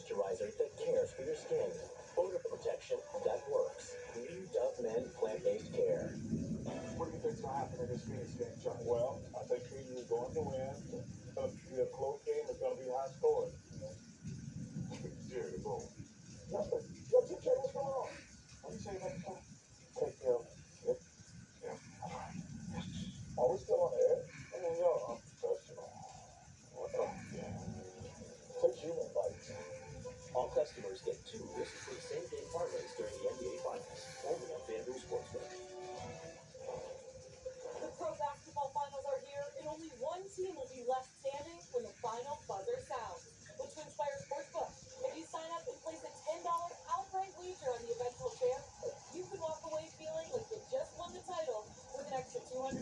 moisturizer that cares for your skin. Odor protection that works. New Dove Men plant-based care. What do you think's going to happen in this Phoenix game, Chuck? Well, I think Phoenix is going to win. It's going to be a close game. It's going to be high scoring. Jerry, boom. Yo, TK, what's going on? What do you say about the phone? Take care of it. Yeah. All right. Are we still on the air? I mean, yo, I'm professional. What the? Yeah. Take human bites. All customers get 2 risk-free same-game parlays during the NBA Finals. Only on FanDuel Sportsbook. The pro basketball finals are here, and only one team will be left standing when the final buzzer sounds. With TwinSpire Sportsbook, if you sign up and place a $10 outright wager on the eventual champ, you could walk away feeling like you just won the title with an extra $200